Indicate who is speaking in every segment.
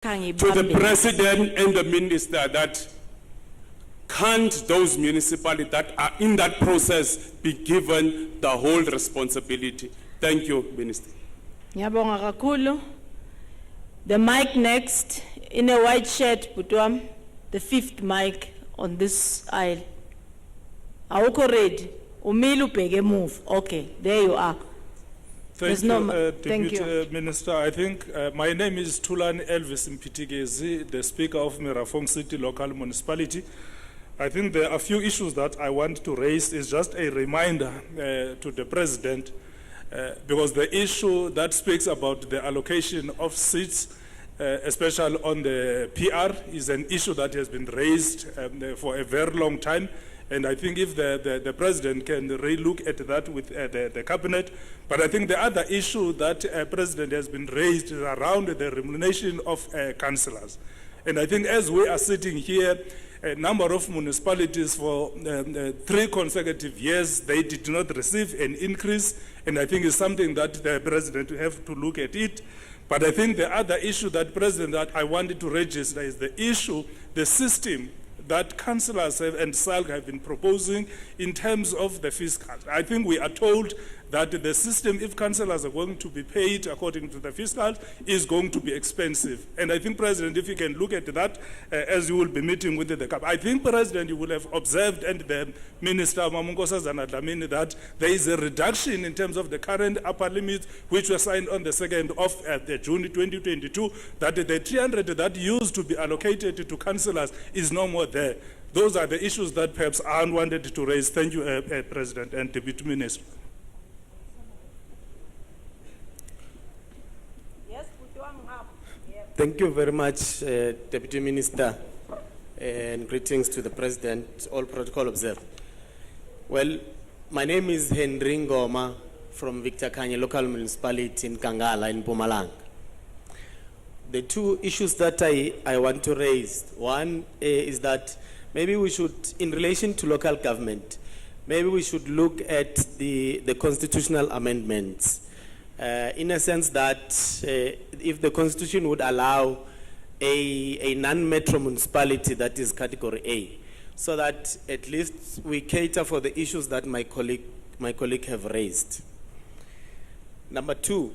Speaker 1: to the President and the Minister that can't those municipalities that are in that process be given the whole responsibility? Thank you, Minister.
Speaker 2: Ngiyabonga kakhulu. The mic next, in a white shirt, Putwam, the fifth mic on this aisle. Awukho ready? Umile ubheke move. Okay, there you are.
Speaker 3: Thank
Speaker 2: There's
Speaker 3: you,
Speaker 2: no thank
Speaker 3: Deputy
Speaker 2: you.
Speaker 3: Minister. I think my name is Tulani Elvis Mpitigezi, the Speaker of Mirafong City Local Municipality. I think there are a few issues that I want to raise. Is just a reminder to the President, because the issue that speaks about the allocation of seats, especially on the PR, is an issue that has been raised for a very long time. And I think if the President can re-look at that with the Cabinet. But I think the other issue that President has been raised is around the remuneration of councillors. And I think as we are sitting here, a number of municipalities for 3 consecutive years, they did not receive an increase. And I think it's something that the President will have to look at it. But I think the other issue that President that I wanted to register is the issue, the system that councillors and SALG have been proposing in terms of the fiscal. I think we are told that the system, if councillors are going to be paid according to the fiscal, is going to be expensive. And I think, President, if you can look at that as you will be meeting with the CAP. I think, President, you will have observed, and the Minister Mamungosa Zanadlamini, that there is a reduction in terms of the current upper limits, which were signed on the 2nd of June 2022, that the 300 that used to be allocated to councillors is no more there. Those are the issues that perhaps I wanted to raise. Thank you, President and Deputy Minister.
Speaker 4: Thank you very much, Deputy Minister, and greetings to the President, all protocol observed. Well, my name is Henry Ngoma from Victor Kanye Local Municipality in Kangala in Mpumalanga. The 2 issues that I want to raise, one is that maybe we should, in relation to local government, maybe we should look at the constitutional amendments. In a sense that if the Constitution would allow a non-metro municipality that is category A, so that at least we cater for the issues that my colleague have raised. Number 2,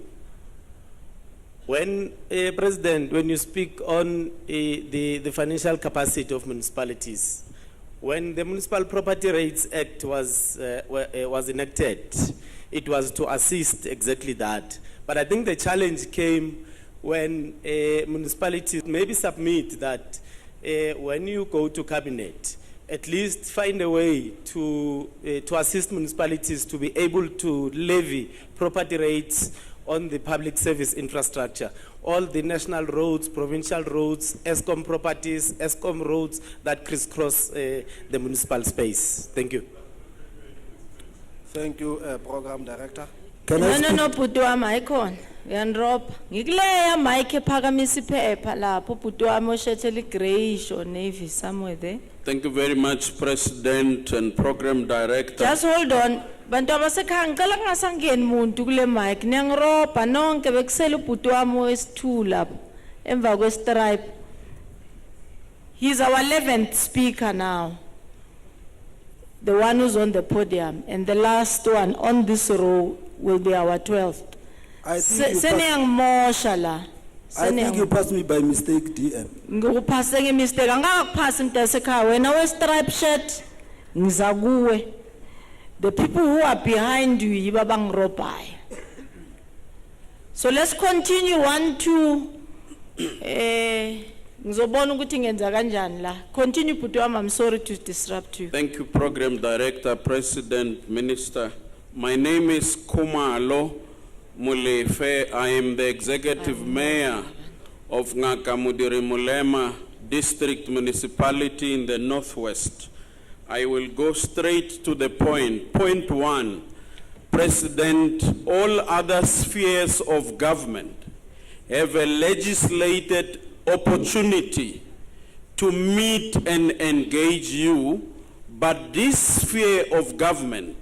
Speaker 4: when President, when you speak on the financial capacity of municipalities, when the Municipal Property Rates Act was enacted, it was to assist exactly that. But I think the challenge came when municipalities maybe submit that when you go to cabinet, at least find a way to assist municipalities to be able to levy property rates on the public service infrastructure. All the national roads, provincial roads, ESCOM properties, ESCOM roads that crisscross the municipal space. Thank you.
Speaker 5: Thank you, Program Director.
Speaker 2: No, Putwam, icon. Yanrop. Ngikleya mic ephakamisa iphepha lapho Putwam oshethele grayish or navy somewhere there.
Speaker 1: Thank you very much, President and Program Director.
Speaker 2: Just hold on. Bantu abasekhaya ngicela kungasangeni umuntu kule mic. Niyangiropa nonke bekusela uPutwam wesi2 lapho emva kwestripe. He's our 11th speaker now. The one who's on the podium, and the last one on this row will be our 12th.
Speaker 5: I think you passed me by mistake, DM.
Speaker 2: The people who are behind you, yibabang ropai. So let's continue 1, 2. Continue, Putwam. I'm sorry to disrupt you.
Speaker 1: Thank you, Program Director, President, Minister. My name is Kumalo Mulefe. I am the Executive Mayor of Ngakamudiri Mulema District Municipality in the Northwest. I will go straight to the point. Point 1, President, all other spheres of government have a legislated opportunity to meet and engage you, but this sphere of government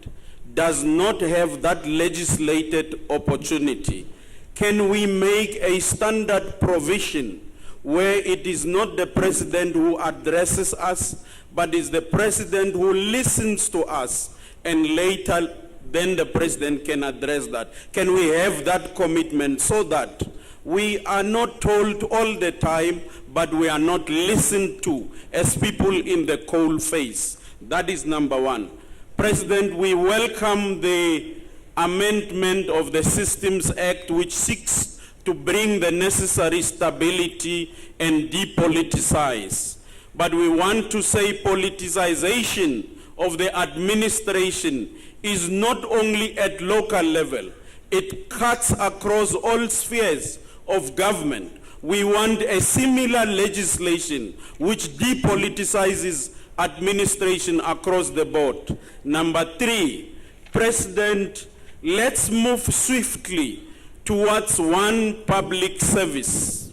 Speaker 1: does not have that legislated opportunity. Can we make a standard provision where it is not the president who addresses us, but is the president who listens to us, and later then the president can address that. Can we have that commitment so that we are not told all the time, but we are not listened to as people in the coal face? That is number one. President, we welcome the amendment of the Systems Act, which seeks to bring the necessary stability and depoliticize. But we want to say politicization of the administration is not only at local level, it cuts across all spheres of government. We want a similar legislation which depoliticizes administration across the board. Number three, President, let's move swiftly towards one public service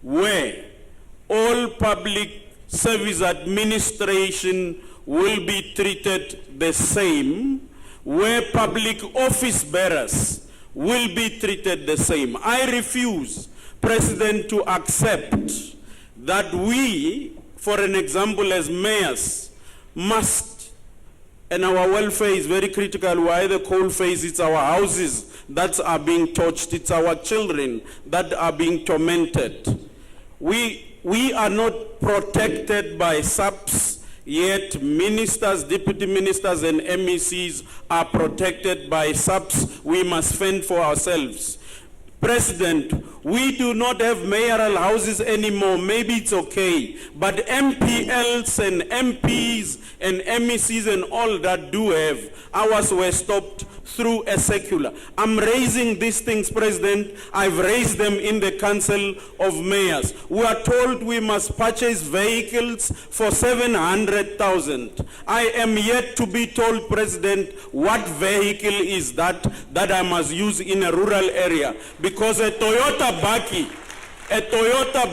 Speaker 1: where all public service administration will be treated the same, where public office bearers will be treated the same. I refuse, President, to accept that we, for an example as mayors, must, and our welfare is very critical. Why the coal face? It's our houses that are being torched. It's our children that are being tormented. We are not protected by SAPs, yet ministers, deputy ministers, and MECs are protected by SAPs. We must fend for ourselves. President, we do not have mayoral houses anymore. Maybe it's okay, but MPLs and MPs and MECs and all that do have. Ours were stopped through a secular. I'm raising these things, President. I've raised them in the Council of Mayors. We are told we must purchase vehicles for 700,000. I am yet to be told, President, what vehicle is that I must use in a rural area. Because a Toyota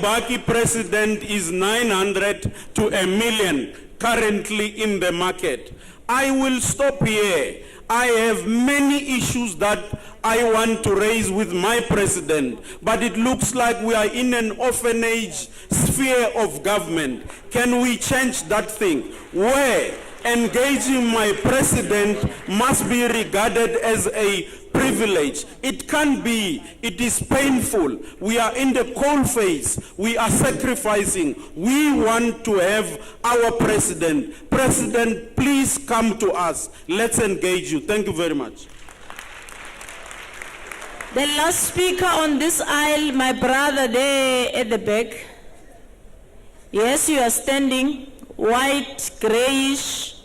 Speaker 1: Baki, President, is 900 to $1 million currently in the market. I will stop here. I have many issues that I want to raise with my president, but it looks like we are in an orphanage sphere of government. Can we change that thing? Where engaging my president must be regarded as a privilege. It can't be. It is painful. We are in the coal phase. We are sacrificing. We want to have our president. President, please come to us. Let's engage you. Thank you very much.
Speaker 2: The last speaker on this aisle, my brother there at the back. Yes, you are standing, white, grayish.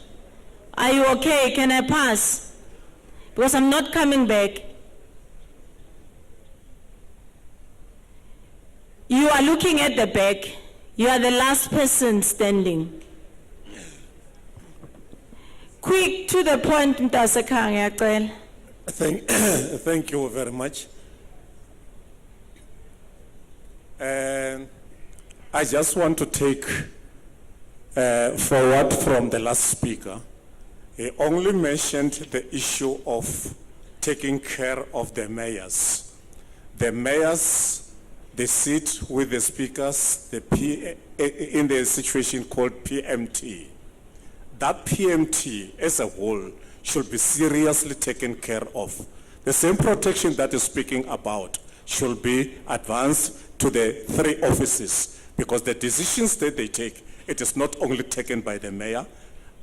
Speaker 2: Are you okay? Can I pass? Because I'm not coming back. You are looking at the back. You are the last person standing. Quick, to the point, Mtasekang, ngiyacela.
Speaker 6: Thank you very much. I just want to take forward from the last speaker. He only mentioned the issue of taking care of the mayors. The mayors, they sit with the speakers in the situation called PMT. That PMT as a whole should be seriously taken care of. The same protection that is speaking about should be advanced to the three offices, because the decisions that they take, it is not only taken by the mayor,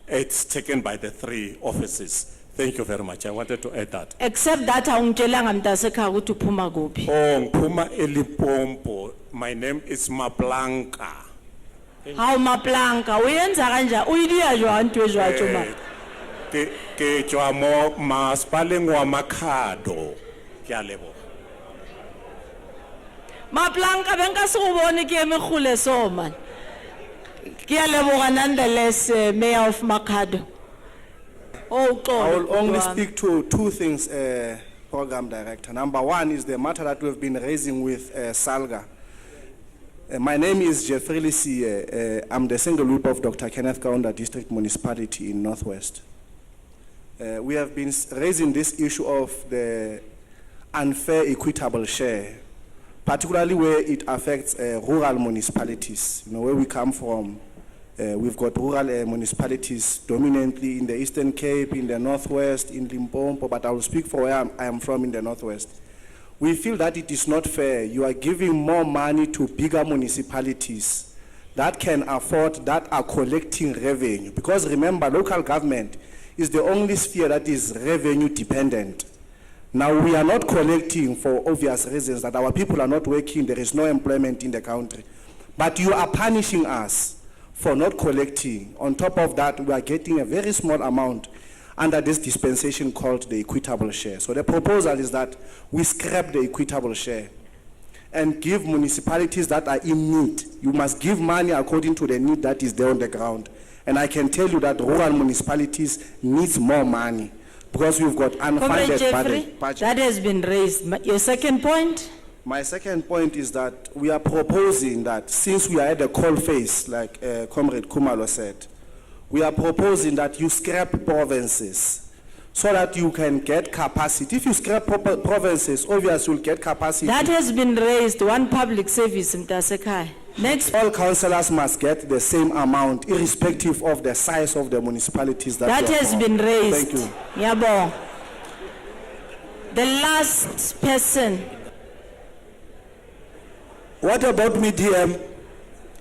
Speaker 6: it's taken by the three offices. Thank you very much. I wanted to add that.
Speaker 2: Except that awungitshelanga Mtasekang ukuthi uphuma kuphi.
Speaker 6: Oh, Puma Elipompo. My name is Maplanka.
Speaker 2: How Maplanka? Uyenza kanja? Uyidia jwa nto jwa chuma.
Speaker 6: Ke jwa mo maspaleng wa Makhado. Ke a leboga.
Speaker 2: Maplanka benka se go bone ke eme khule so man. Ke a leboga nonetheless, Mayor of Makhado. Oh,
Speaker 5: I will only speak to two things, Program Director. Number one is the matter that we've been raising with Salga. My name is Jeffrey Lisi. I'm the single whip of Dr. Kenneth Kaunda District Municipality in Northwest. We have been raising this issue of the unfair equitable share particularly where it affects rural municipalities. You know, where we come from, we've got rural municipalities dominantly in the Eastern Cape, in the Northwest, in Limpopo, but I will speak for where I am from in the Northwest. We feel that it is not fair. You are giving more money to bigger municipalities that can afford, that are collecting revenue. Because remember, local government is the only sphere that is revenue dependent. Now, we are not collecting for obvious reasons, that our people are not working, there is no employment in the country. But you are punishing us for not collecting. On top of that, we are getting a very small amount under this dispensation called the equitable share. So the proposal is that we scrap the equitable share and give municipalities that are in need. You must give money according to the need that is there on the ground. And I can tell you that rural municipalities need more money because we've got
Speaker 2: Comrade
Speaker 5: unfunded
Speaker 2: Jeffrey,
Speaker 5: budget.
Speaker 2: that has been raised. Your second point?
Speaker 5: My second point is that we are proposing that since we are at the coal phase, like Comrade Kumalo said, we are proposing that you scrap provinces so that you can get capacity. If you scrap provinces, obviously you'll get capacity.
Speaker 2: That has been raised, one public service in Tasekai. Next,
Speaker 5: All councillors must get the same amount, irrespective of the size of the municipalities that you are
Speaker 2: has
Speaker 5: from.
Speaker 2: been raised.
Speaker 5: Thank you.
Speaker 2: Yabo. The last person.
Speaker 7: What about me, DM?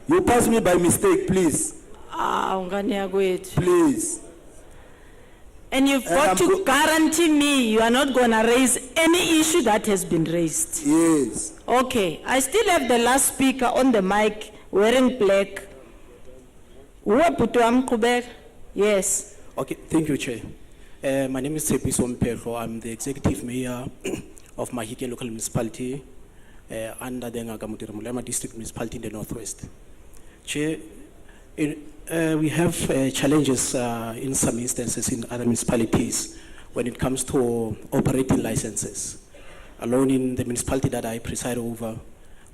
Speaker 7: You passed me by mistake, please.
Speaker 2: Ungania gwethu.
Speaker 7: Please.
Speaker 2: And you've got to guarantee me you are not going to raise any issue that has been raised.
Speaker 7: Yes.
Speaker 2: Okay, I still have the last speaker on the mic wearing black. Uwaputu Mqubeka? Yes.
Speaker 8: Okay, thank you, Chair. My name is Tsepiso Mpelo. I'm the Executive Mayor of Mahikeng Local Municipality under the Ngakamudiri Mulema District Municipality in the Northwest. Chair, we have challenges in some instances in other municipalities when it comes to operating licenses. Alone in the municipality that I preside over,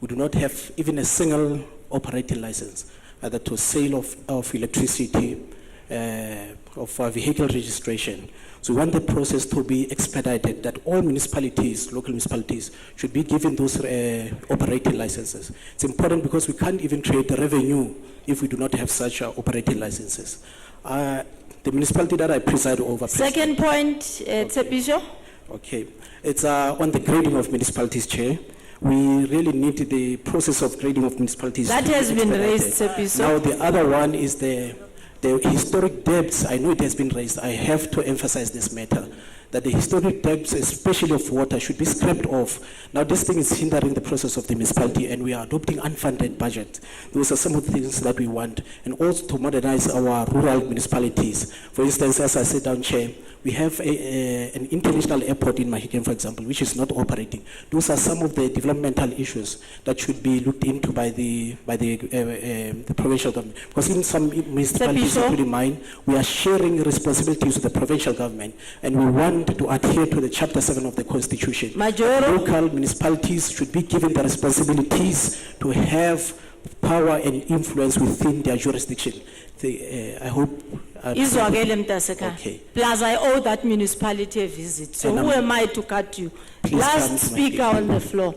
Speaker 8: we do not have even a single operating license, either to sale of electricity, of vehicle registration. So we want the process to be expedited, that all municipalities, local municipalities, should be given those operating licenses. It's important because we can't even create the revenue if we do not have such operating licenses. The municipality that I preside over...
Speaker 2: Second point, Tsepiso.
Speaker 8: Okay. It's on the grading of municipalities, Chair. We really need the process of grading of municipalities.
Speaker 2: That has been raised, Tsepiso.
Speaker 8: Now the other one is the historic debts. I know it has been raised. I have to emphasize this matter, that the historic debts, especially of water, should be scrapped off. Now this thing is hindering the process of the municipality, and we are adopting unfunded budget. Those are some of the things that we want, and also to modernize our rural municipalities. For instance, as I said down, Chair, we have an international airport in Mahikeng, for example, which is not operating. Those are some of the developmental issues that should be looked into by the provincial government. Because in some municipalities, including mine, we are sharing responsibilities with the provincial government, and we want to adhere to the Chapter 7 of the Constitution. Local municipalities should be given the responsibilities to have power and influence within their jurisdiction. I hope...
Speaker 2: Okay. Plus, I owe that municipality a visit. So who am I to cut you? Last speaker on the floor.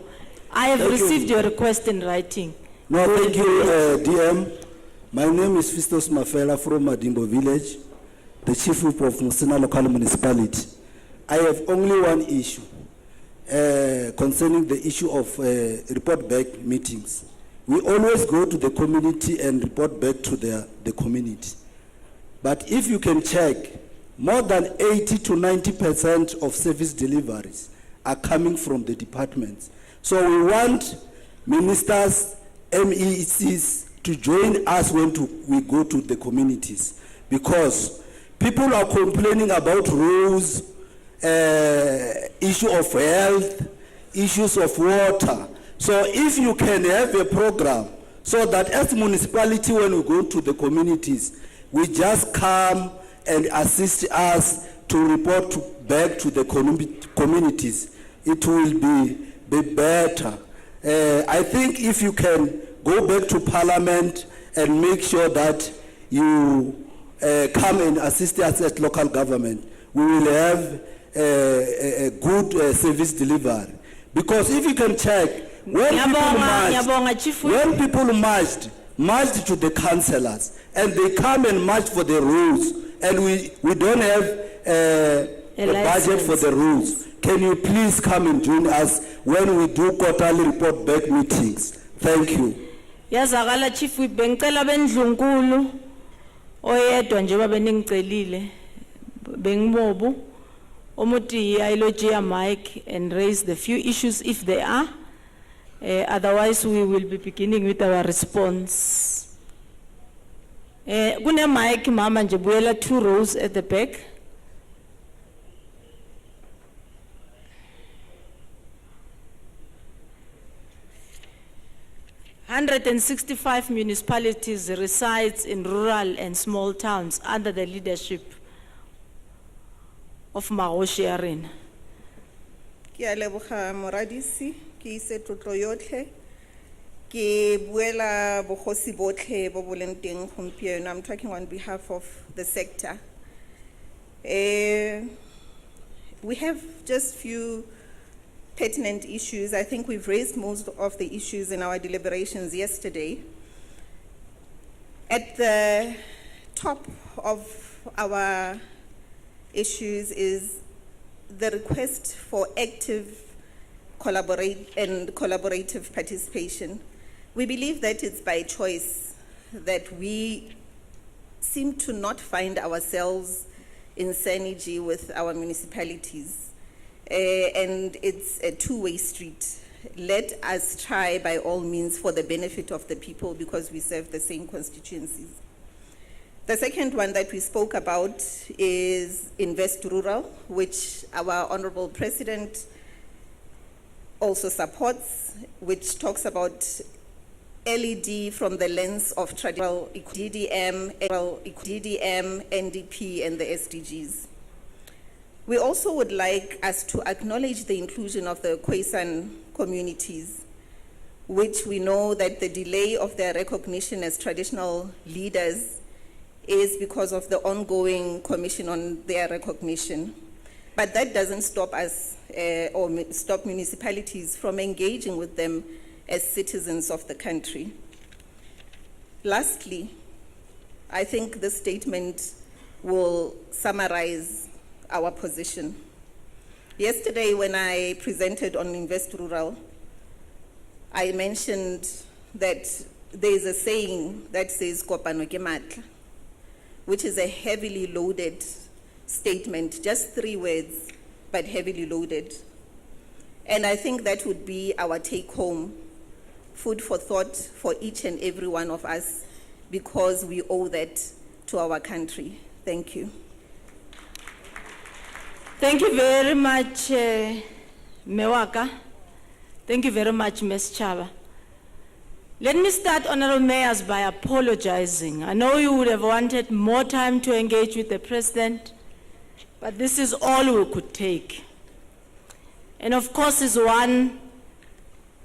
Speaker 2: I have received your request in writing.
Speaker 7: No, thank you, DM. My name is Fistos Mafela from Madimbo Village, the Chief Whip of Musina Local Municipality. I have only one issue concerning the issue of report back meetings. We always go to the community and report back to the community. But if you can check, more than 80 to 90% of service deliveries are coming from the departments. So we want ministers, MECs to join us when we go to the communities, because people are complaining about roads, issue of health, issues of water. So if you can have a program so that as municipality, when we go to the communities, we just come and assist us to report back to the communities, it will be better. I think if you can go back to Parliament and make sure that you come and assist us as local government, we will have a good service delivery. Because if you can check, When
Speaker 2: Ngiyabonga, Chief Whip.
Speaker 7: when people marched to the councillors, and they come and march for the rules, and we don't have a budget for
Speaker 2: license.
Speaker 7: the rules. Can you please come and join us when we do quarterly report back meetings? Thank you.
Speaker 2: Yazakala Chief Whip, bengicela bendlunkulu oyedwa njengoba beningicelile bengibobu umuthi ayilojiya mic and raise the few issues if there are. Otherwise we will be beginning with our response. Kune mic mama nje buyela 2 rows at the back. "165 municipalities resides in rural and small towns under the leadership of Magoshi Arena.
Speaker 9: Ke a leboga moradisi ke ise tlotlo yotlhe ke buela bogosi botlhe bo boleng teng gompieno. I'm talking on behalf of the sector. We have just few pertinent issues. I think we've raised most of the issues in our deliberations yesterday. At the top of our issues is the request for active collaborative participation. We believe that it's by choice that we seem to not find ourselves in synergy with our municipalities. And it's a two-way street. Let us try by all means for the benefit of the people because we serve the same constituencies. The second one that we spoke about is Invest Rural, which our Honorable President also supports, which talks about LED from the lens of traditional DDM, NDP, and the SDGs. We also would like us to acknowledge the inclusion of the Khoisan communities, which we know that the delay of their recognition as traditional leaders is because of the ongoing commission on their recognition. But that doesn't stop us or stop municipalities from engaging with them as citizens of the country. Lastly, I think this statement will summarize our position. Yesterday, when I presented on Invest Rural, I mentioned that there is a saying that says "Kopano ke matla," which is a heavily loaded statement, just 3 words, but heavily loaded. And I think that would be our take-home, food for thought for each and every one of us, because we owe that to our country. Thank you.
Speaker 2: Thank you very much, Mewaka. Thank you very much, Ms. Chaba. Let me start, Honorable Mayors, by apologizing. I know you would have wanted more time to engage with the President, but this is all we could take. And of course, is one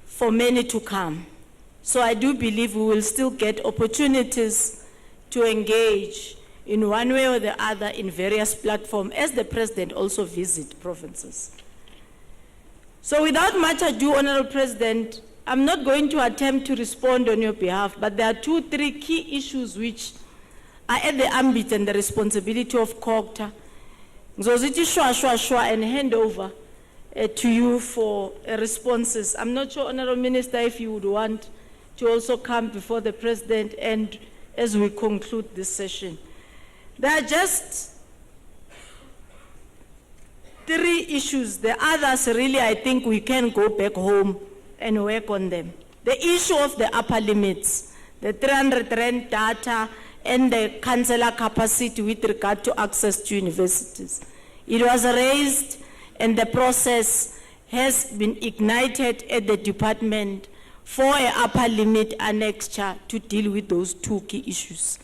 Speaker 2: for many to come. So I do believe we will still get opportunities to engage in one way or the other in various platforms, as the President also visits provinces. So without much ado, Honorable President, I'm not going to attempt to respond on your behalf, but there are 2-3 key issues which are at the ambit and the responsibility of COGTA. Shwa and hand over to you for responses. I'm not sure, Honorable Minister, if you would want to also come before the President and as we conclude this session. There are just 3 issues. The others, really, I think we can go back home and work on them. The issue of the upper limits, the 300 rand data, and the councillor capacity with regard to access to universities. It was raised, and the process has been ignited at the department for an upper limit annexure to deal with those 2 key issues.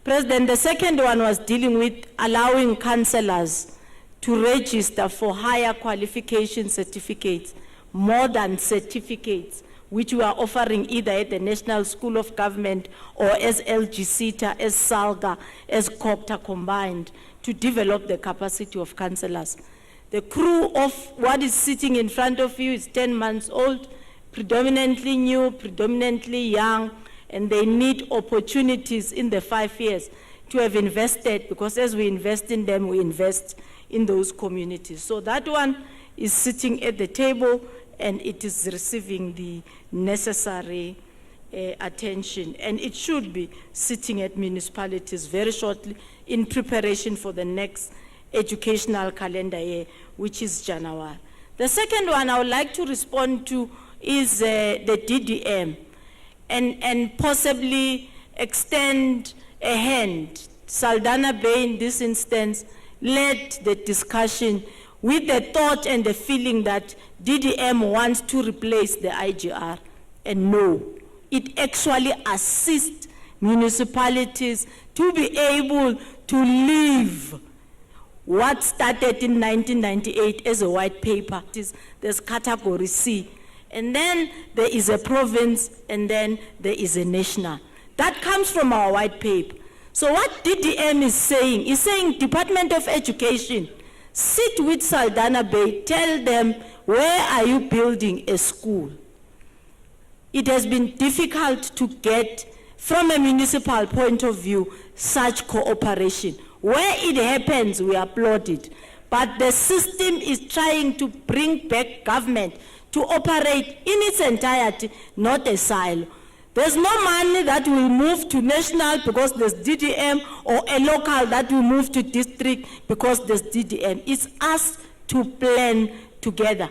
Speaker 2: President, the second one was dealing with allowing councillors to register for higher qualification certificates, modern certificates, which we are offering either at the National School of Government or as LGCTA, as SALGA, as COGTA combined, to develop the capacity of councillors. The crew of what is sitting in front of you is 10 months old, predominantly new, predominantly young, and they need opportunities in the 5 years to have invested, because as we invest in them, we invest in those communities. So that one is sitting at the table and it is receiving the necessary attention. And it should be sitting at municipalities very shortly in preparation for the next educational calendar year, which is January. The second one I would like to respond to is the DDM and possibly extend a hand. Saldanha Bay in this instance led the discussion with the thought and the feeling that DDM wants to replace the IGR. And no, it actually assists municipalities to be able to live what started in 1998 as a white paper. There's category C. And then there is a province, and then there is a national. That comes from our white paper. So what DDM is saying Department of Education, sit with Saldanha Bay, tell them, where are you building a school? It has been difficult to get, from a municipal point of view, such cooperation. Where it happens, we applaud it. But the system is trying to bring back government to operate in its entirety, not a silo. There's no money that will move to national because there's DDM, or a local that will move to district because there's DDM. It's us to plan together.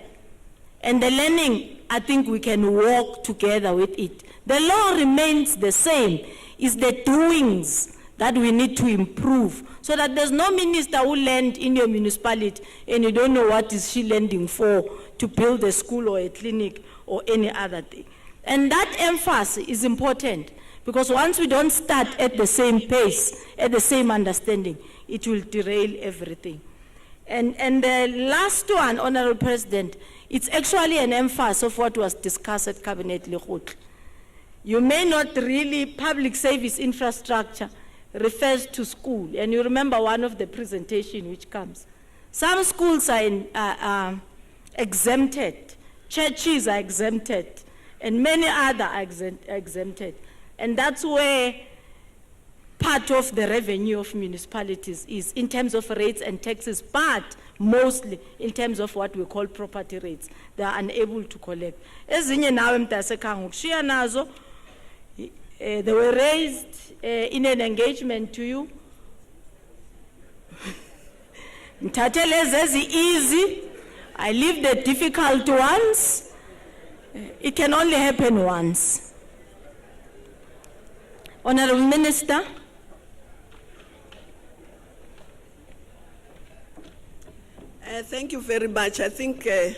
Speaker 2: And the learning, I think we can work together with it. The law remains the same. It's the doings that we need to improve, so that there's no minister who land in your municipality and you don't know what is she landing for, to build a school or a clinic or any other thing. And that emphasis is important, because once we don't start at the same pace, at the same understanding, it will derail everything. And the last one, Honorable President, it's actually an emphasis of what was discussed at Cabinet Lekgotla. You may not really, public service infrastructure refers to school, and you remember one of the presentation which comes. Some schools are exempted, churches are exempted, and many other are exempted. And that's where part of the revenue of municipalities is, in terms of rates and taxes, but mostly in terms of what we call property rates. They are unable to collect. Ezinye nawe mtasekhanga ukushiya nazo, they were raised in an engagement to you. Mthathelezi easy. I leave the difficult ones. It can only happen once. Honorable Minister.
Speaker 10: Thank you very much. I think the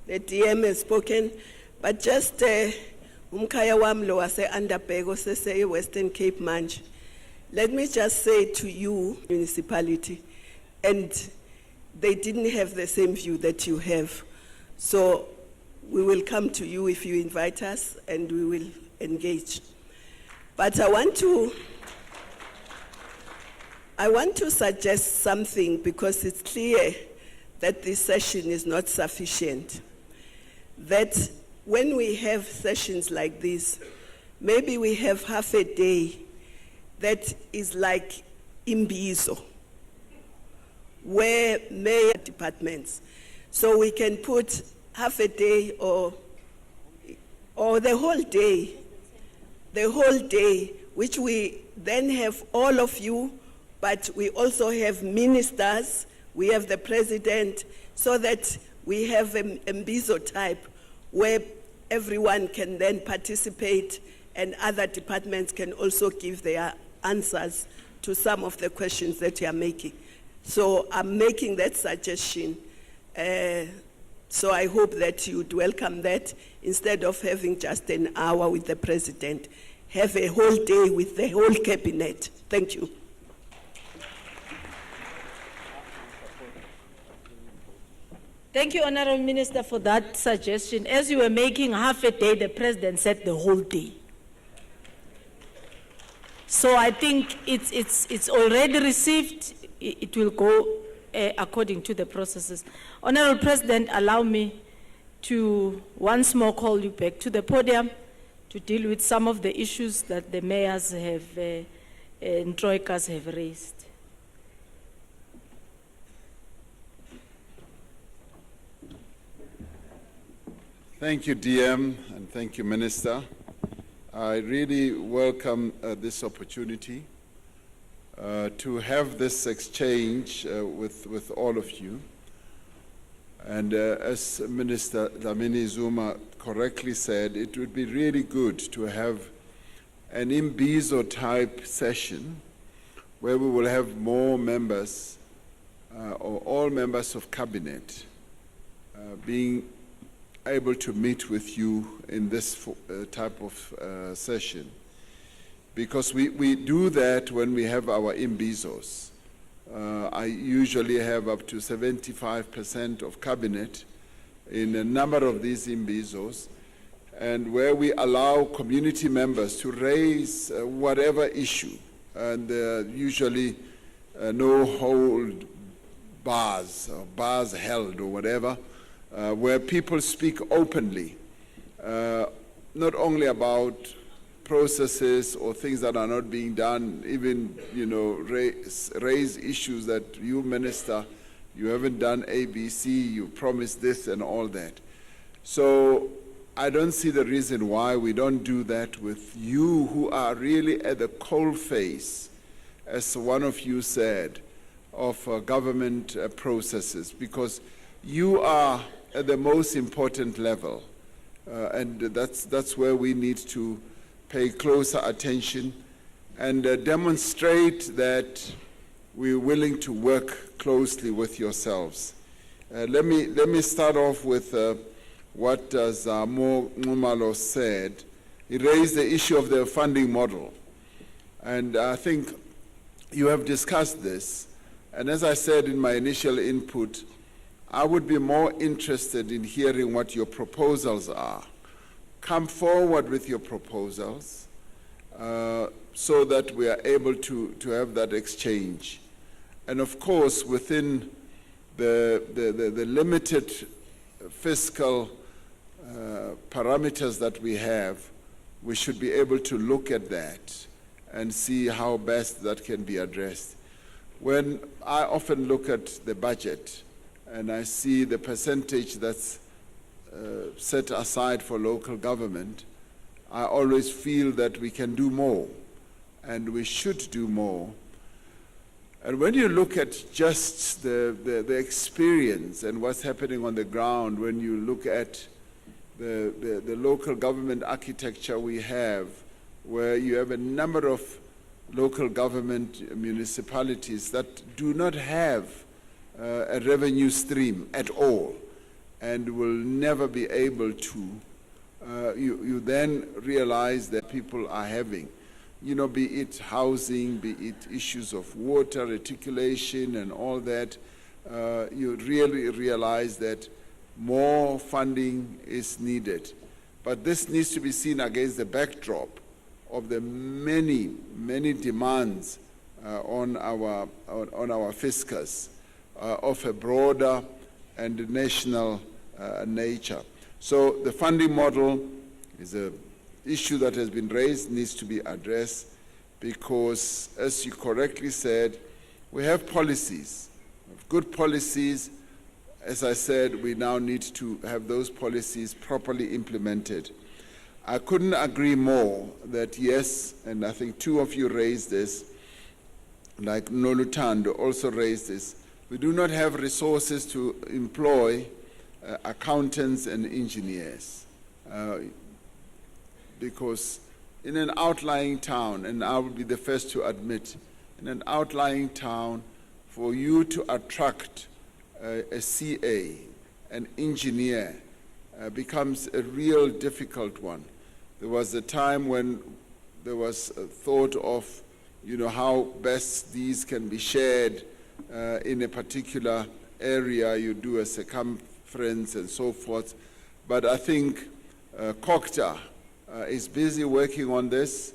Speaker 10: DM has spoken, but just umkhaya wamlo wase Underbego sese Western Cape manje. Let me just say to you, municipality, and they didn't have the same view that you have. So we will come to you if you invite us, and we will engage. But I want to suggest something, because it's clear that this session is not sufficient. That when we have sessions like this, maybe we have half a day that is like imbizo, where mayor departments, so we can put half a day or the whole day, which we then have all of you, but we also have ministers, we have the president, so that we have a mbizo type where everyone can then participate, and other departments can also give their answers to some of the questions that you are making. So I'm making that suggestion. So I hope that you'd welcome that, instead of having just an hour with the president. Have a whole day with the whole cabinet. Thank you.
Speaker 2: Thank you, Honorable Minister, for that suggestion. As you were making half a day, the president said the whole day. So I think it's already received. It will go according to the processes. Honorable President, allow me to once more call you back to the podium to deal with some of the issues that the mayors have and troikas have raised.
Speaker 11: Thank you, DM, and thank you, Minister. I really welcome this opportunity to have this exchange with all of you. And as Minister Dlamini Zuma correctly said, it would be really good to have an Imbizo type session where we will have more members or all members of cabinet being able to meet with you in this type of session. Because we do that when we have our imbizos. I usually have up to 75% of cabinet in a number of these imbizos, and where we allow community members to raise whatever issue, and usually no hold bars, or bars held or whatever, where people speak openly, not only about processes or things that are not being done, even, you know, raise issues that you, Minister, you haven't done ABC, you promised this and all that. So I don't see the reason why we don't do that with you who are really at the coalface, as one of you said, of government processes, because you are at the most important level, and that's where we need to pay closer attention and demonstrate that we're willing to work closely with yourselves. Let me start off with what Zamo Ngumalo said. He raised the issue of the funding model, and I think you have discussed this. And as I said in my initial input, I would be more interested in hearing what your proposals are. Come forward with your proposals so that we are able to have that exchange. And of course, within the limited fiscal parameters that we have, we should be able to look at that and see how best that can be addressed. When I often look at the budget and I see the percentage that's set aside for local government, I always feel that we can do more, and we should do more. And when you look at just the experience and what's happening on the ground, when you look at the local government architecture we have, where you have a number of local government municipalities that do not have a revenue stream at all, and will never be able to, you then realize that people are having, you know, be it housing, be it issues of water, reticulation and all that, you really realize that more funding is needed. But this needs to be seen against the backdrop of the many, many demands on our fiscus of a broader and national nature. So the funding model is an issue that has been raised, needs to be addressed, because as you correctly said, we have policies, good policies. As I said, we now need to have those policies properly implemented. I couldn't agree more that yes, and I think two of you raised this, like Nolutando also raised this, we do not have resources to employ accountants and engineers, because in an outlying town, and I will be the first to admit, in an outlying town, for you to attract a CA, an engineer, becomes a real difficult one. There was a time when there was a thought of, you know, how best these can be shared in a particular area. You do a circumference and so forth. But I think COCTA is busy working on this,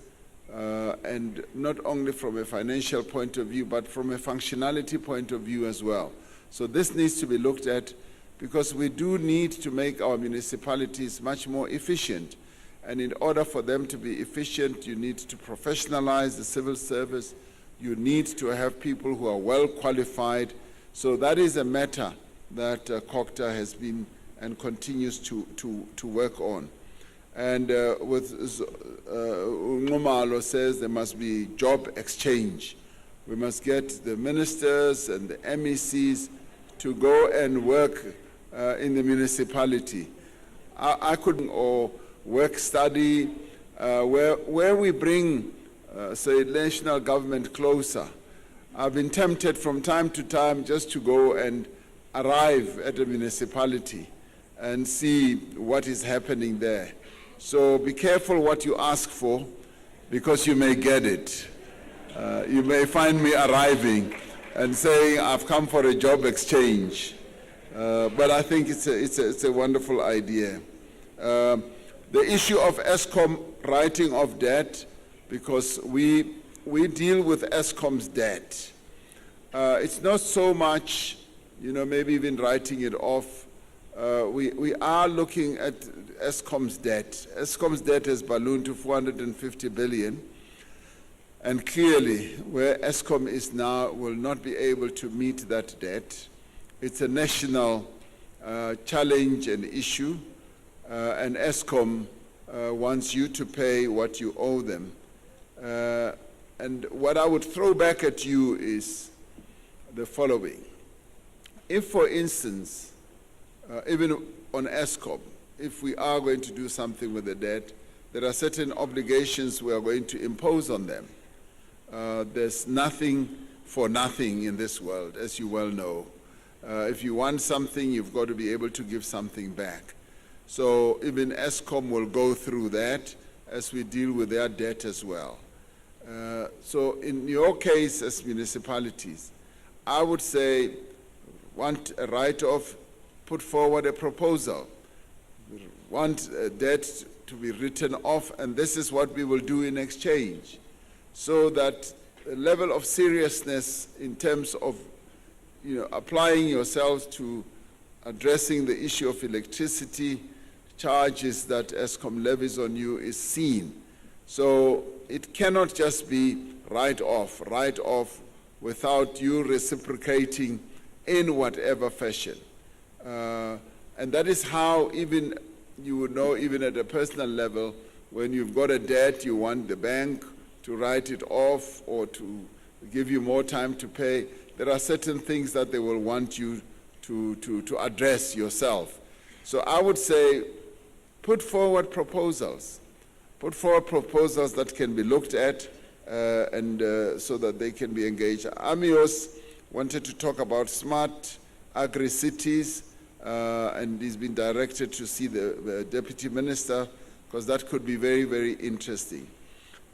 Speaker 11: and not only from a financial point of view, but from a functionality point of view as well. So this needs to be looked at, because we do need to make our municipalities much more efficient. And in order for them to be efficient, you need to professionalize the civil service. You need to have people who are well qualified. So that is a matter that COCTA has been and continues to work on. And with Ngumalo says there must be job exchange. We must get the ministers and the MECs to go and work in the municipality. I could, or work study, where we bring, say, national government closer. I've been tempted from time to time just to go and arrive at a municipality and see what is happening there. So be careful what you ask for, because you may get it. You may find me arriving and saying, I've come for a job exchange. But I think it's a wonderful idea. The issue of ESCOM writing off debt, because we deal with ESCOM's debt. It's not so much, maybe even writing it off. We are looking at ESCOM's debt. ESCOM's debt has ballooned to 450 billion. And clearly, where ESCOM is now will not be able to meet that debt. It's a national challenge and issue, and ESCOM wants you to pay what you owe them. And what I would throw back at you is the following. If, for instance, even on ESCOM, if we are going to do something with the debt, there are certain obligations we are going to impose on them. There's nothing for nothing in this world, as you well know. If you want something, you've got to be able to give something back. So even ESCOM will go through that as we deal with their debt as well. So in your case as municipalities, I would say, want a write-off, put forward a proposal. Want debt to be written off, and this is what we will do in exchange. So that the level of seriousness in terms of applying yourselves to addressing the issue of electricity charges that ESCOM levies on you is seen. So it cannot just be write off without you reciprocating in whatever fashion. And that is how even you would know, even at a personal level, when you've got a debt, you want the bank to write it off or to give you more time to pay. There are certain things that they will want you to address yourself. So I would say, put forward proposals. Put forward proposals that can be looked at so that they can be engaged. Amios wanted to talk about smart agri-cities, and he's been directed to see the Deputy Minister, because that could be very, very interesting.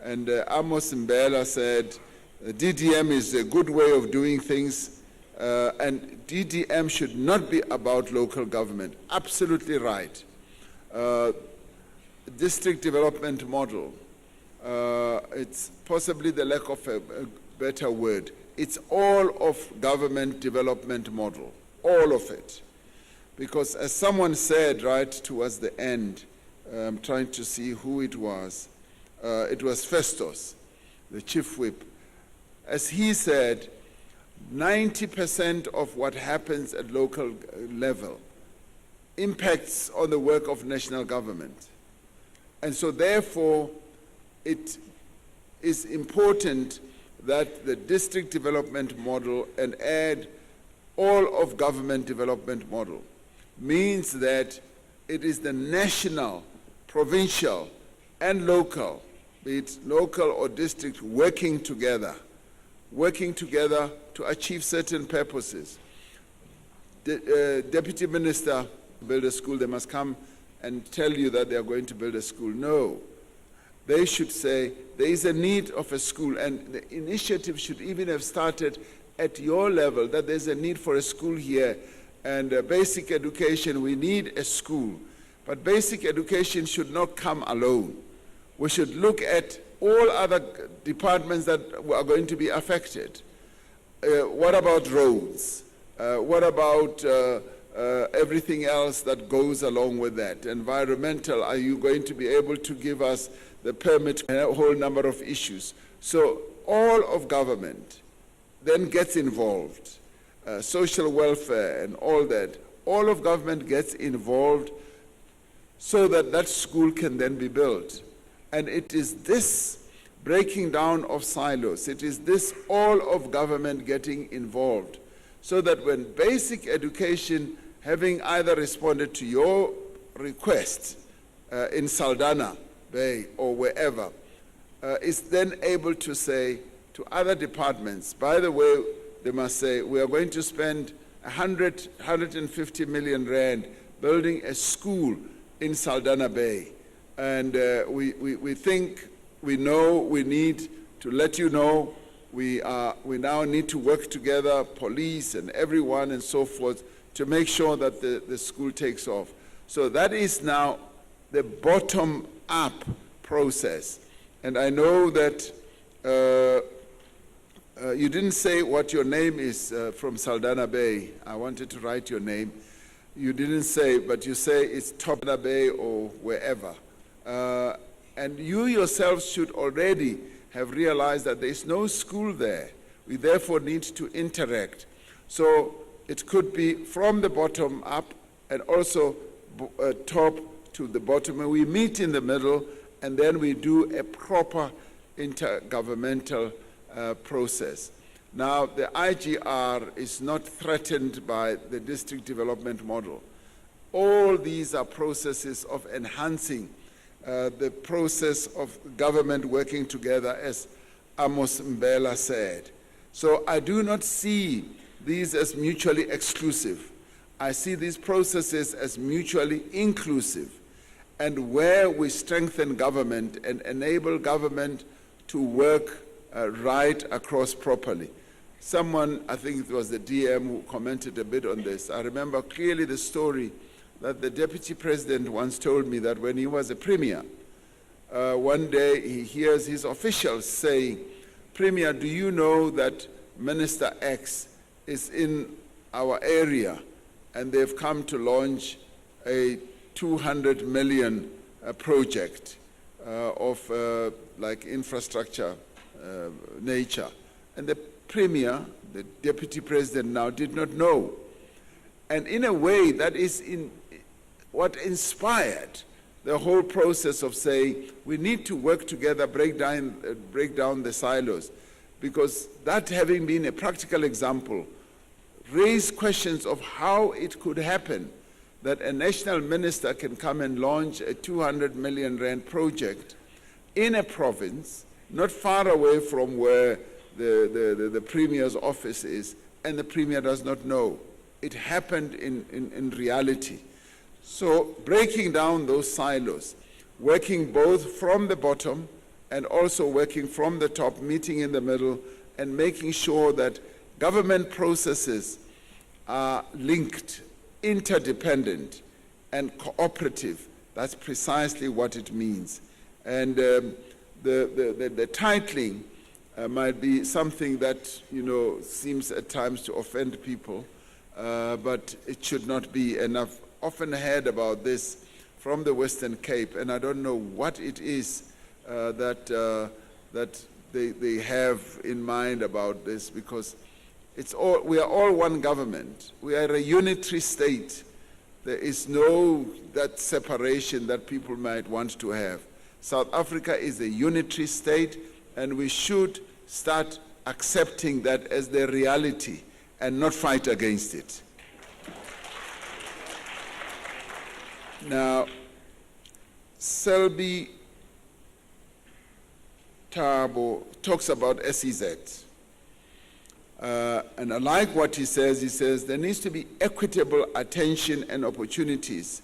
Speaker 11: And Amos Mbela said, DDM is a good way of doing things, and DDM should not be about local government. Absolutely right. District development model, it's possibly the lack of a better word. It's all of government development model, all of it. Because as someone said right towards the end, I'm trying to see who it was Festus, the chief whip. As he said, 90% of what happens at local level impacts on the work of national government. And so therefore, it is important that the district development model and add all of government development model means that it is the national, provincial, and local, be it local or district, working together to achieve certain purposes. The Deputy Minister build a school, they must come and tell you that they are going to build a school. No. They should say there is a need of a school, and the initiative should even have started at your level, that there's a need for a school here. And basic education, we need a school. But basic education should not come alone. We should look at all other departments that are going to be affected. What about roads? What about everything else that goes along with that. Environmental, are you going to be able to give us the permit? A whole number of issues. So all of government then gets involved. Social welfare and all that. All of government gets involved so that that school can then be built. And it is this breaking down of silos, it is this all of government getting involved, so that when basic education, having either responded to your request in Saldanha Bay or wherever, is then able to say to other departments, by the way, they must say, we are going to spend 150 million rand building a school in Saldanha Bay. And we think, we know, we need to let you know, we now need to work together, police and everyone and so forth, to make sure that the school takes off. So that is now the bottom-up process. And I know that you didn't say what your name is from Saldanha Bay. I wanted to write your name. You didn't say, but you say it's Saldanha Bay or wherever. And you yourselves should already have realized that there is no school there. We therefore need to interact. So it could be from the bottom up and also top to the bottom. And we meet in the middle and then we do a proper intergovernmental process. Now, the IGR is not threatened by the district development model. All these are processes of enhancing the process of government working together, as Amos Mbela said. So I do not see these as mutually exclusive. I see these processes as mutually inclusive, and where we strengthen government and enable government to work right across properly. Someone, I think it was the DM who commented a bit on this. I remember clearly the story that the deputy president once told me that when he was a premier, one day he hears his officials saying, "Premier, do you know that Minister X is in our area and they've come to launch a 200 million project of like infrastructure nature?" And the premier, the deputy president now, did not know. And in a way, that is what inspired the whole process of saying we need to work together, break down the silos, because that, having been a practical example, raised questions of how it could happen that a national minister can come and launch a 200 million rand project in a province not far away from where the premier's office is, and the premier does not know. It happened in reality. So breaking down those silos, working both from the bottom and also working from the top, meeting in the middle, and making sure that government processes are linked, interdependent, and cooperative. That's precisely what it means. And the titling might be something that, seems at times to offend people, but it should not be. And I've often heard about this from the Western Cape, and I don't know what it is that they have in mind about this, because we are all one government. We are a unitary state. There is no that separation that people might want to have. South Africa is a unitary state, and we should start accepting that as the reality and not fight against it. Now, Selby Tabo talks about SEZ. And I like what he says. He says there needs to be equitable attention and opportunities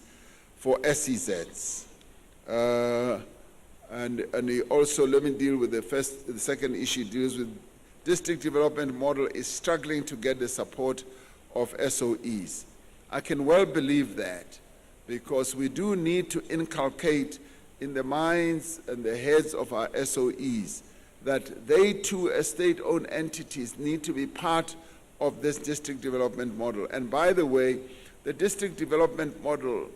Speaker 11: for SEZs. And he also, let me deal with the second issue, deals with district development model is struggling to get the support of SOEs. I can well believe that, because we do need to inculcate in the minds and the heads of our SOEs that they too, as state-owned entities, need to be part of this district development model. And by the way, the district development model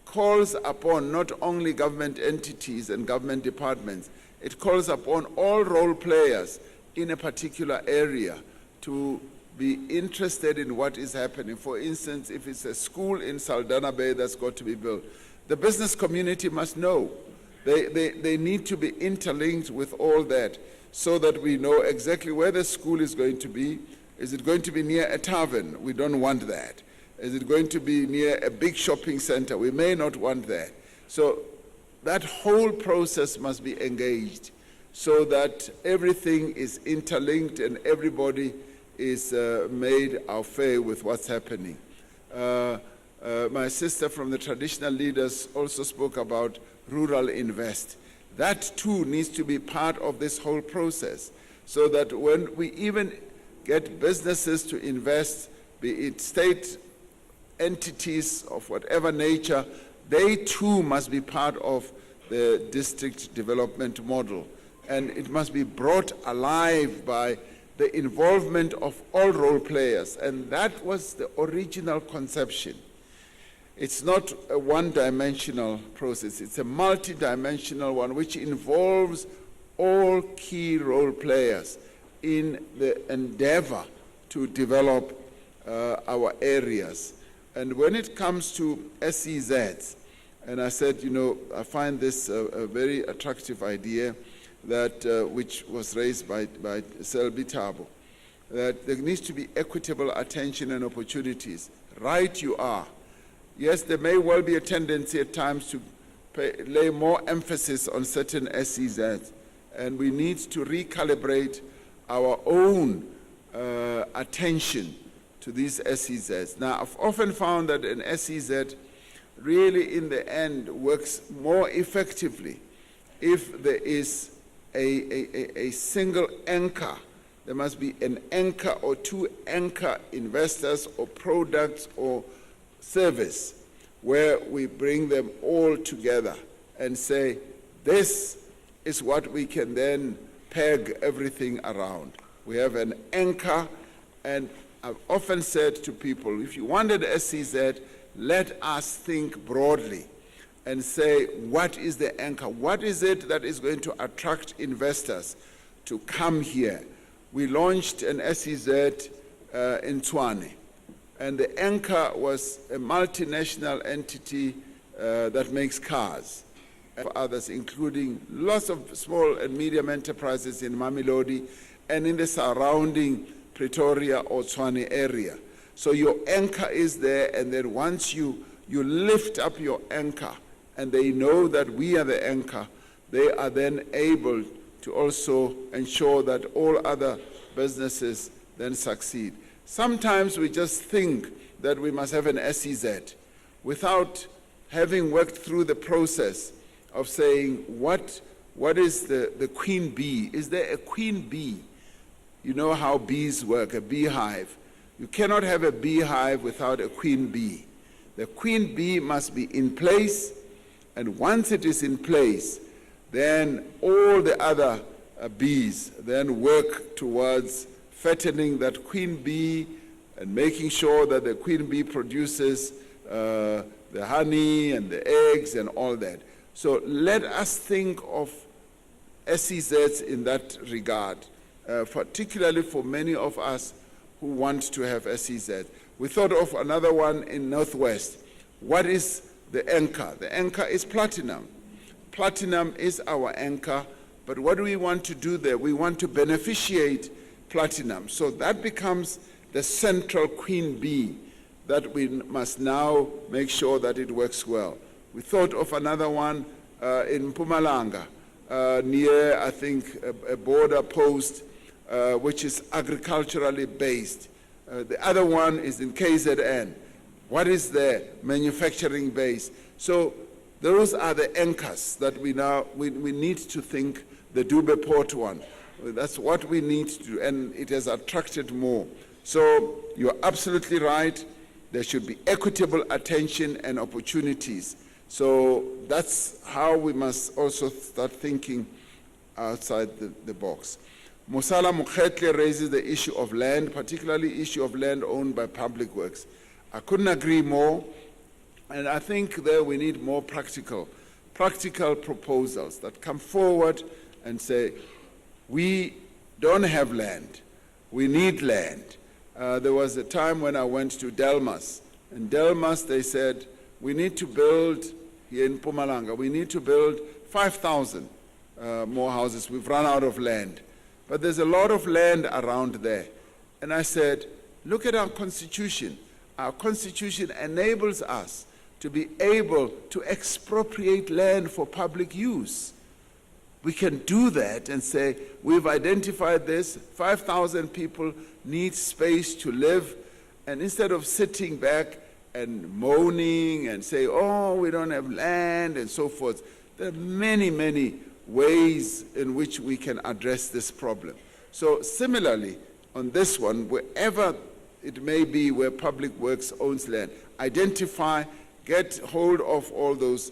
Speaker 11: calls upon not only government entities and government departments, it calls upon all role players in a particular area to be interested in what is happening. For instance, if it's a school in Saldanha Bay that's got to be built, the business community must know. They need to be interlinked with all that so that we know exactly where the school is going to be. Is it going to be near a tavern? We don't want that. Is it going to be near a big shopping center? We may not want that. So that whole process must be engaged so that everything is interlinked and everybody is made au fait with what's happening. My sister from the traditional leaders also spoke about Rural Invest. That too needs to be part of this whole process so that when we even get businesses to invest, be it state entities of whatever nature, they too must be part of the district development model. And it must be brought alive by the involvement of all role players. And that was the original conception. It's not a one-dimensional process. It's a multi-dimensional one which involves all key role players in the endeavor to develop our areas. And when it comes to SEZs, and I said, you know, I find this a very attractive idea that which was raised by Cyril, that there needs to be equitable attention and opportunities. Right you are. Yes, there may well be a tendency at times to lay more emphasis on certain SEZs, and we need to recalibrate our own attention to these SEZs. Now, I've often found that an SEZ really in the end works more effectively if there is a single anchor. There must be an anchor or two anchor investors or products or service where we bring them all together and say, this is what we can then peg everything around. We have an anchor, and I've often said to people, if you wanted SEZ, let us think broadly and say, what is the anchor? What is it that is going to attract investors to come here? We launched an SEZ in Tshwane, and the anchor was a multinational entity that makes cars. And for others, including lots of small and medium enterprises in Mamelodi and in the surrounding Pretoria or Tshwane area. So your anchor is there, and then once you lift up your anchor and they know that we are the anchor, they are then able to also ensure that all other businesses then succeed. Sometimes we just think that we must have an SEZ without having worked through the process of saying, what is the queen bee? Is there a queen bee? You know how bees work, a beehive. You cannot have a beehive without a queen bee. The queen bee must be in place, and once it is in place, then all the other bees then work towards fattening that queen bee and making sure that the queen bee produces the honey and the eggs and all that. So let us think of SEZs in that regard, particularly for many of us who want to have SEZ. We thought of another one in Northwest. What is the anchor? The anchor is platinum. Platinum is our anchor, but what do we want to do there? We want to beneficiate platinum. So that becomes the central queen bee that we must now make sure that it works well. We thought of another one in Mpumalanga, near, I think, a border post, which is agriculturally based. The other one is in KZN. What is there? Manufacturing base. So those are the anchors that we need to think. The Dube Port one. That's what we need to do, and it has attracted more. So you're absolutely right. There should be equitable attention and opportunities. So that's how we must also start thinking outside the box. Musala Mukhetle raises the issue of land, particularly issue of land owned by public works. I couldn't agree more. And I think there we need more practical proposals that come forward and say, we don't have land, we need land. There was a time when I went to Delmas. In Delmas, they said, we need to build, here in Mpumalanga, we need to build 5,000 more houses. We've run out of land. But there's a lot of land around there. And I said, look at our constitution. Our constitution enables us to be able to expropriate land for public use. We can do that and say, we've identified this, 5,000 people need space to live, and instead of sitting back and moaning and say, oh, we don't have land and so forth, there are many, many ways in which we can address this problem. So similarly, on this one, wherever it may be where Public Works owns land, identify, get hold of all those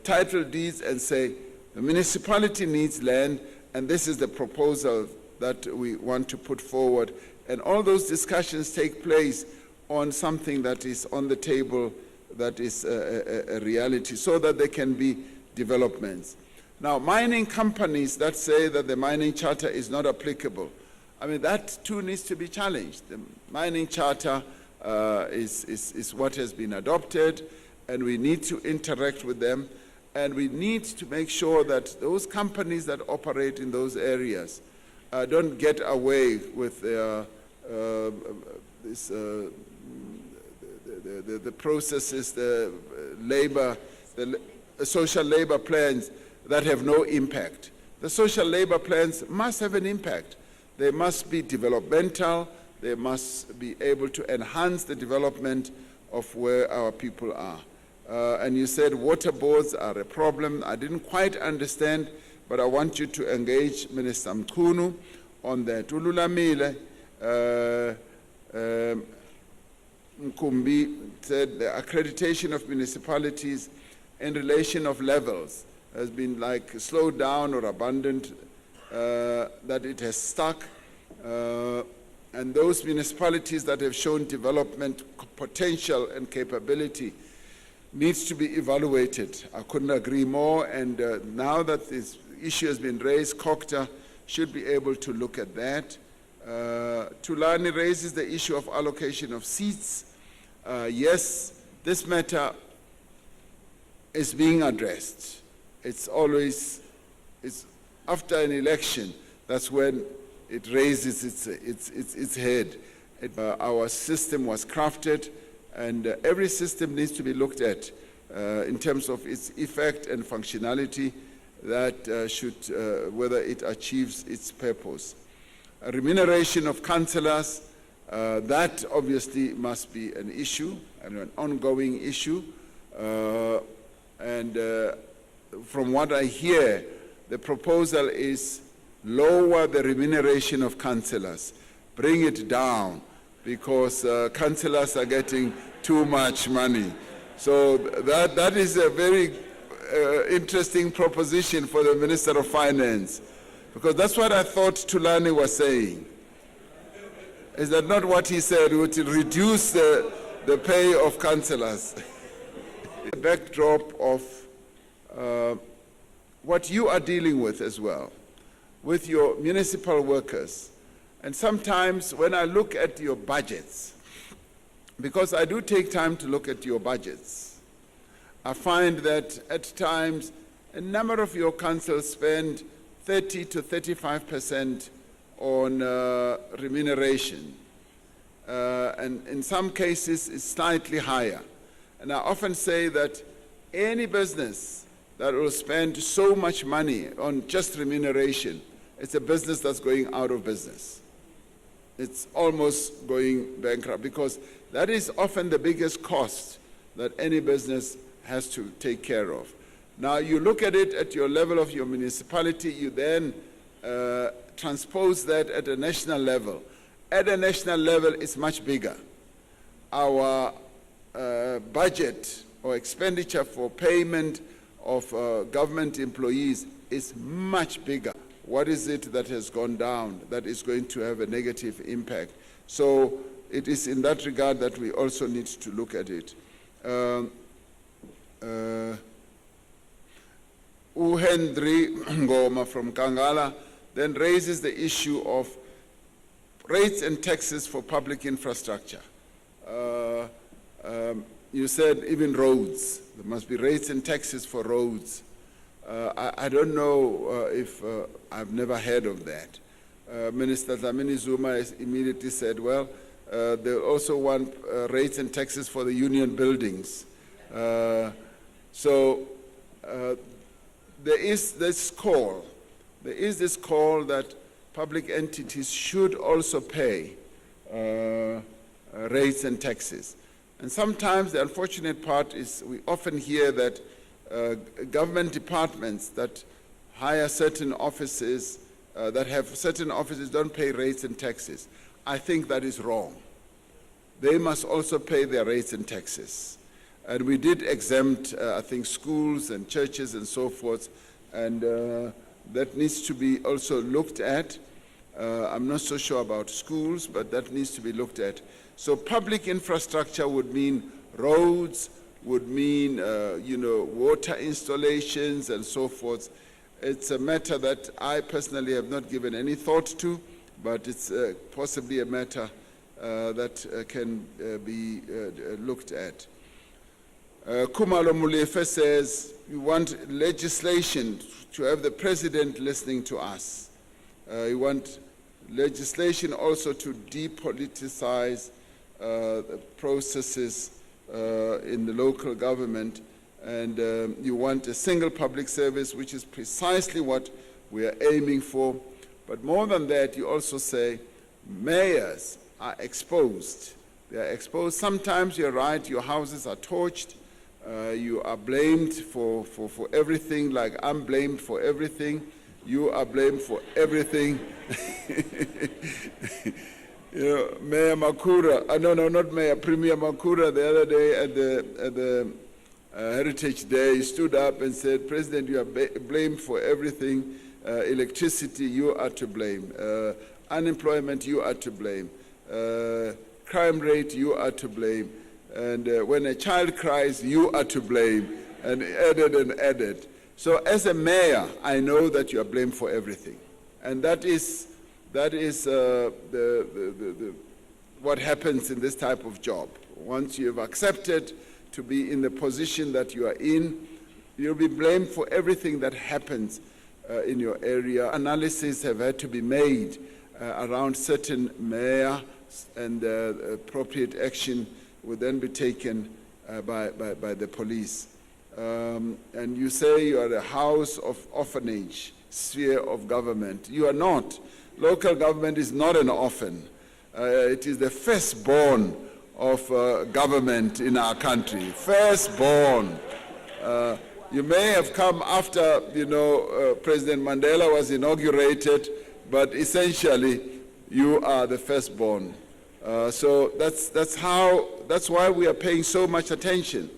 Speaker 11: title deeds and say, the municipality needs land, and this is the proposal that we want to put forward. And all those discussions take place on something that is on the table, that is a reality, so that there can be developments. Now, mining companies that say that the mining charter is not applicable, I mean, that too needs to be challenged. The mining charter is what has been adopted, and we need to interact with them, and we need to make sure that those companies that operate in those areas don't get away with their the processes, the social labor plans that have no impact. The social labor plans must have an impact. They must be developmental. They must be able to enhance the development of where our people are. And you said water boards are a problem. I didn't quite understand, but I want you to engage Minister Mkhunu on that. Ululamile Mkumbi said the accreditation of municipalities in relation of levels has been like slowed down or abandoned, that it has stuck. And those municipalities that have shown development potential and capability needs to be evaluated. I couldn't agree more, and now that this issue has been raised, COCTA should be able to look at that. Tulani raises the issue of allocation of seats. Yes, this matter is being addressed. It's always, it's after an election, that's when it raises its head. Our system was crafted, and every system needs to be looked at in terms of its effect and functionality, that whether it achieves its purpose. Remuneration of councillors, that obviously must be an issue, and an ongoing issue. From what I hear, the proposal is lower the remuneration of councillors, bring it down, because councillors are getting too much money. So that is a very interesting proposition for the Minister of Finance, because that's what I thought Tulani was saying. Is that not what he said, would reduce the pay of councillors? The backdrop of what you are dealing with as well, with your municipal workers. And sometimes when I look at your budgets, because I do take time to look at your budgets, I find that at times a number of your councils spend 30 to 35% on remuneration. And in some cases it's slightly higher. And I often say that any business that will spend so much money on just remuneration, it's a business that's going out of business. It's almost going bankrupt, because that is often the biggest cost that any business has to take care of. Now you look at it at your level of your municipality, you then transpose that at a national level. At a national level, it's much bigger. Our budget or expenditure for payment of government employees is much bigger. What is it that has gone down that is going to have a negative impact? So it is in that regard that we also need to look at it. Henry Ngoma from Kangala then raises the issue of rates and taxes for public infrastructure. You said even roads, there must be rates and taxes for roads. I don't know if I've never heard of that. Minister Dlamini Zuma has immediately said, well, they also want rates and taxes for the union buildings. So there is this call. There is this call that public entities should also pay rates and taxes. And sometimes the unfortunate part is we often hear that government departments that hire certain offices, that have certain offices don't pay rates and taxes. I think that is wrong. They must also pay their rates and taxes. And we did exempt, I think, schools and churches and so forth, and that needs to be also looked at. I'm not so sure about schools, but that needs to be looked at. So public infrastructure would mean roads, would mean, water installations and so forth. It's a matter that I personally have not given any thought to, but it's possibly a matter that can be looked at. Kumalo Mulefe says, we want legislation to have the president listening to us. We want legislation also to depoliticize the processes in the local government, and you want a single public service, which is precisely what we are aiming for. But more than that, you also say mayors are exposed. They are exposed. Sometimes you're right, your houses are torched. You are blamed for everything, like I'm blamed for everything. You are blamed for everything. Mayor Makura, not Mayor, Premier Makura the other day at the Heritage Day stood up and said, President, you are blamed for everything. Electricity, you are to blame. Unemployment, you are to blame. Crime rate, you are to blame. And when a child cries, you are to blame. And added. So as a mayor, I know that you are blamed for everything. And that is what happens in this type of job. Once you have accepted to be in the position that you are in, you'll be blamed for everything that happens in your area. Analysis have had to be made around certain mayors, and appropriate action would then be taken by the police. And you say you are a house of orphanage, sphere of government. You are not. Local government is not an orphan. It is the firstborn of government in our country. Firstborn. You may have come after, President Mandela was inaugurated, but essentially you are the firstborn. So that's why we are paying so much attention.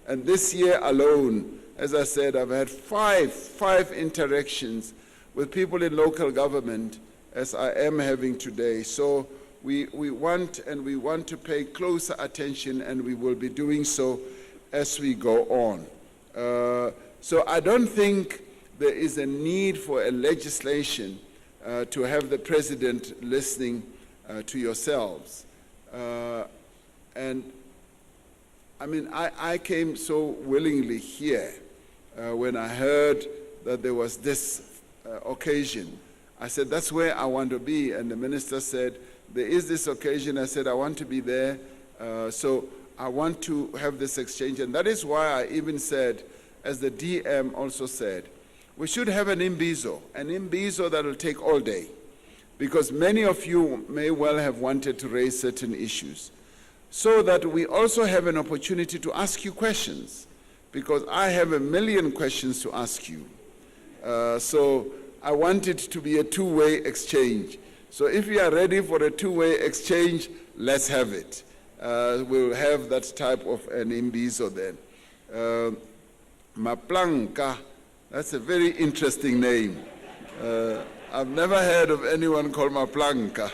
Speaker 11: And this year alone, as I said, I've had five interactions with people in local government, as I am having today. So we want to pay closer attention, and we will be doing so as we go on. So I don't think there is a need for a legislation to have the president listening to yourselves. And I mean, I came so willingly here when I heard that there was this occasion. I said, that's where I want to be. And the minister said, there is this occasion. I said, I want to be there. So I want to have this exchange. And that is why I even said, as the DM also said, we should have an imbizo that will take all day. Because many of you may well have wanted to raise certain issues, so that we also have an opportunity to ask you questions, because I have a million questions to ask you. So I want it to be a two-way exchange. So if you are ready for a two-way exchange, let's have it. We'll have that type of an imbizo then. Maplanka, that's a very interesting name. I've never heard of anyone called Maplanka.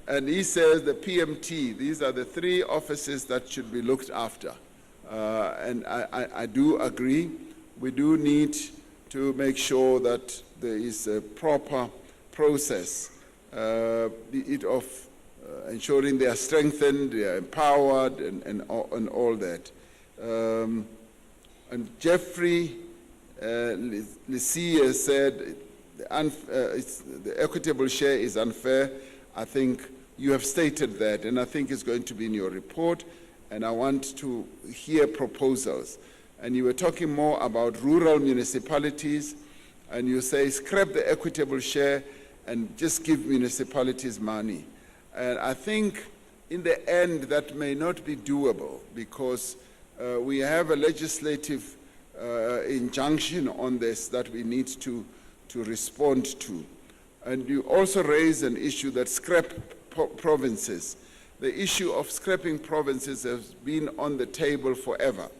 Speaker 11: And he says the PMT, these are the three offices that should be looked after. And I do agree. We do need to make sure that there is a proper process, be it of ensuring they are strengthened, they are empowered, and all that. And Jeffrey Lissier said the equitable share is unfair. I think you have stated that, and I think it's going to be in your report, and I want to hear proposals. And you were talking more about rural municipalities, and you say scrap the equitable share and just give municipalities money. And I think in the end that may not be doable, because we have a legislative injunction on this that we need to respond to. And you also raise an issue that scrap provinces. The issue of scrapping provinces has been on the table forever.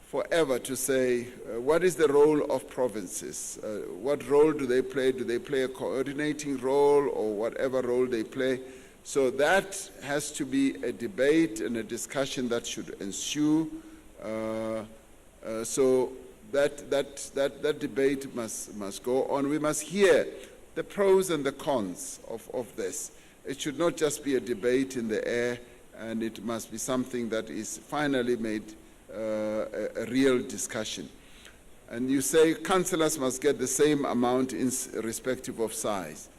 Speaker 11: Forever, to say, what is the role of provinces? What role do they play? Do they play a coordinating role, or whatever role they play? So that has to be a debate and a discussion that should ensue. So that debate must go on. We must hear the pros and the cons of this. It should not just be a debate in the air, and it must be something that is finally made a real discussion. And you say councillors must get the same amount irrespective of size.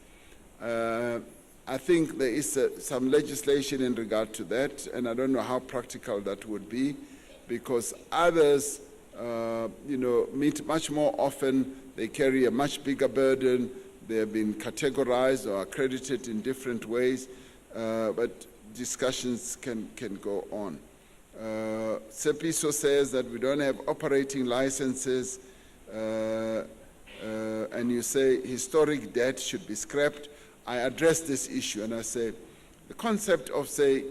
Speaker 11: I think there is some legislation in regard to that, and I don't know how practical that would be, because others, meet much more often. They carry a much bigger burden. They have been categorized or accredited in different ways, but discussions can go on. Sepiso says that we don't have operating licenses, and you say historic debt should be scrapped. I address this issue and I say the concept of, say,